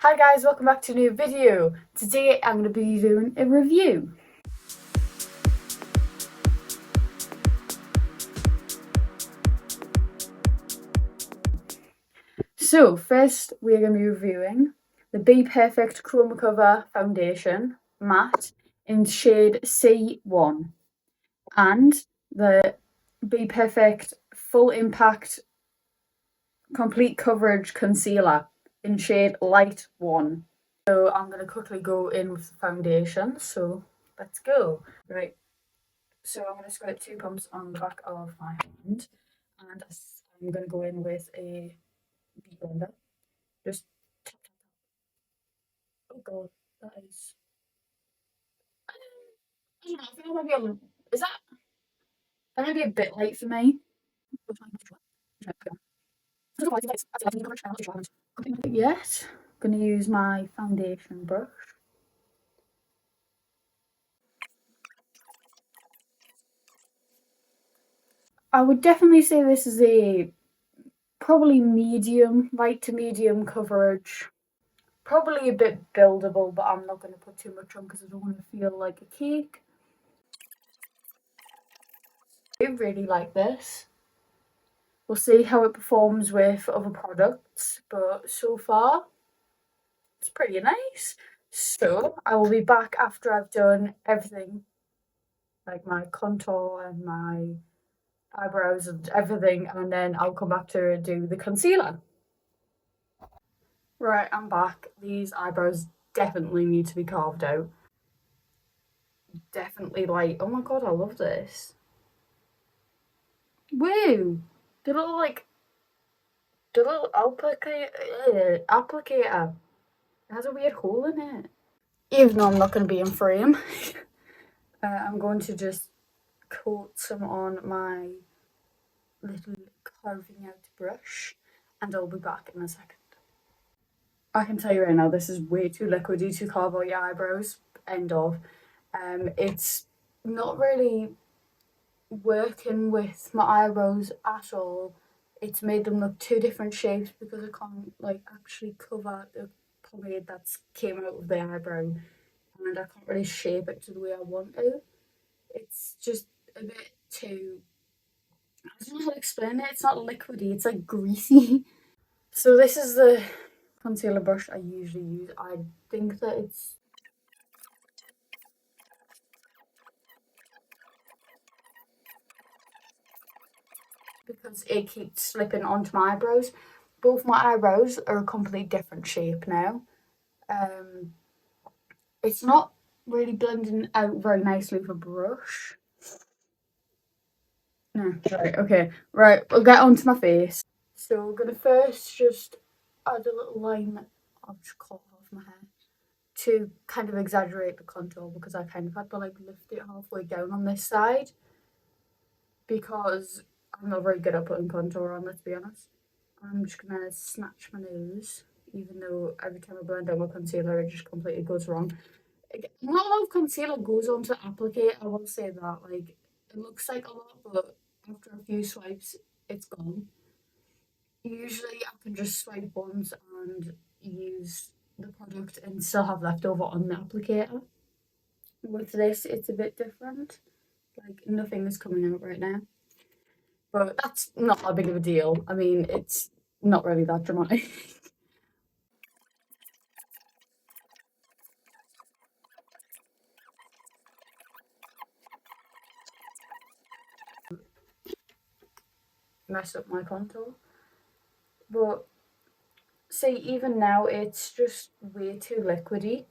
Hi guys, welcome back to a new video. Today I'm going to be doing a review. So first we're going to be reviewing the Bperfect Chroma Cover Foundation Matte in shade C1 and the Bperfect Full Impact Complete Coverage Concealer in shade Light 1. So I'm going to quickly go in with the foundation, so let's go. Right, so I'm going to squirt 2 pumps on the back of my hand, and I'm going to go in with a beauty blender. Just tap, tap, tap. Oh god, that is. I don't know, I think I might be able to. Is that might be a bit light for me. Yet, I'm going to use my foundation brush. I would definitely say this is a probably medium, light to medium coverage. Probably a bit buildable, but I'm not going to put too much on because I don't want to feel like a cake. I really like this. We'll see how it performs with other products, but so far it's pretty nice. So I will be back after I've done everything, like my contour and my eyebrows and everything, and then I'll come back to do the concealer. Right, I'm back. These eyebrows definitely need to be carved out. Definitely like, oh my god, I love this. Woo! The little applicator. It has a weird hole in it. Even though I'm not going to be in frame, I'm going to just coat some on my little carving out brush, and I'll be back in a second. I can tell you right now, this is way too liquidy to carve out your eyebrows. End of. It's not really working with my eyebrows at all. It's made them look 2 different shapes because I can't like actually cover the pomade that's came out of the eyebrow, and I can't really shape it to the way I want to. It's just a bit too, I don't know how to explain it. It's not liquidy, it's like greasy. So this is the concealer brush I usually use. I think that it's because it keeps slipping onto my eyebrows. Both my eyebrows are a completely different shape now. It's not really blending out very nicely with a brush. No, right, okay. Right, we'll get onto my face. So we're gonna first just add a little line I'll just cut off my hair to kind of exaggerate the contour, because I kind of had to like lift it halfway down on this side because I'm not very good at putting contour on, let's be honest. I'm just gonna snatch my nose, even though every time I blend out my concealer it just completely goes wrong. Not a lot of concealer goes on to applique, I will say that. Like, it looks like a lot, but after a few swipes it's gone. Usually I can just swipe once and use the product and still have leftover on the applicator. With this it's a bit different. Like, nothing is coming out right now. But that's not a big of a deal. I mean, it's not really that dramatic. Mess up my contour. But see, even now it's just way too liquidy.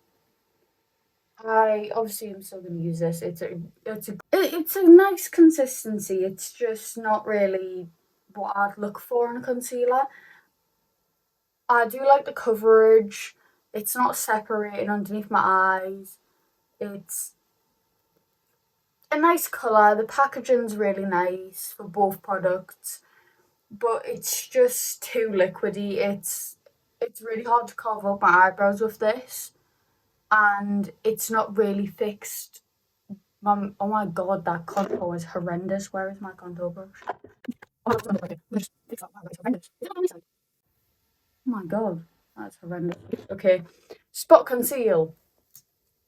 I obviously am still going to use this. It's a nice consistency. It's just not really what I'd look for in a concealer. I do like the coverage. It's not separating underneath my eyes. It's a nice colour. The packaging's really nice for both products, but it's just too liquidy. It's really hard to carve up my eyebrows with this, and it's not really fixed. Oh my god, that contour is horrendous. Where is my contour brush? Oh, it's horrendous. Oh my god. That's horrendous. Okay, spot conceal.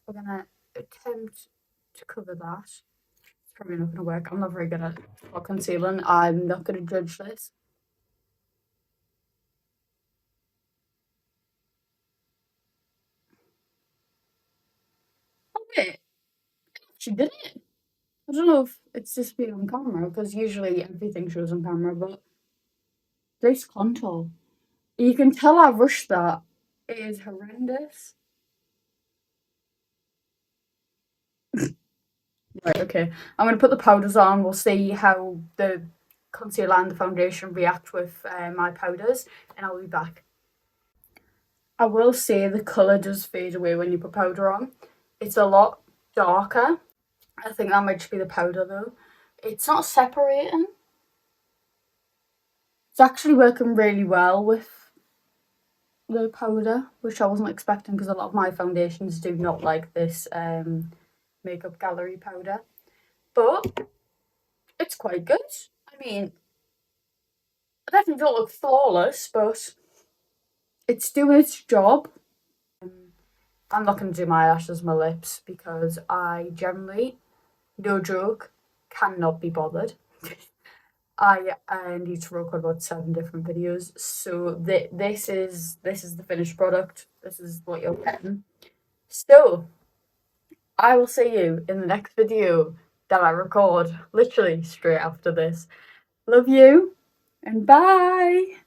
We're gonna attempt to cover that. It's probably not gonna work. I'm not very good at spot concealing. I'm not gonna judge this. Oh wait, she did it. I don't know if it's just being on camera because usually everything shows on camera, but this contour. You can tell I rushed that. It is horrendous. Right, okay. I'm going to put the powders on. We'll see how the concealer and the foundation react with my powders, and I'll be back. I will say the colour does fade away when you put powder on. It's a lot darker. I think that might just be the powder though. It's not separating. It's actually working really well with the powder, which I wasn't expecting because a lot of my foundations do not like this makeup gallery powder. But it's quite good. I mean, I definitely don't look flawless, but it's doing its job. I'm not going to do my eyelashes, my lips, because I generally, no joke, cannot be bothered. I need to record about 7 different videos, so this is the finished product. This is what you're getting. So I will see you in the next video that I record, literally straight after this. Love you, and bye!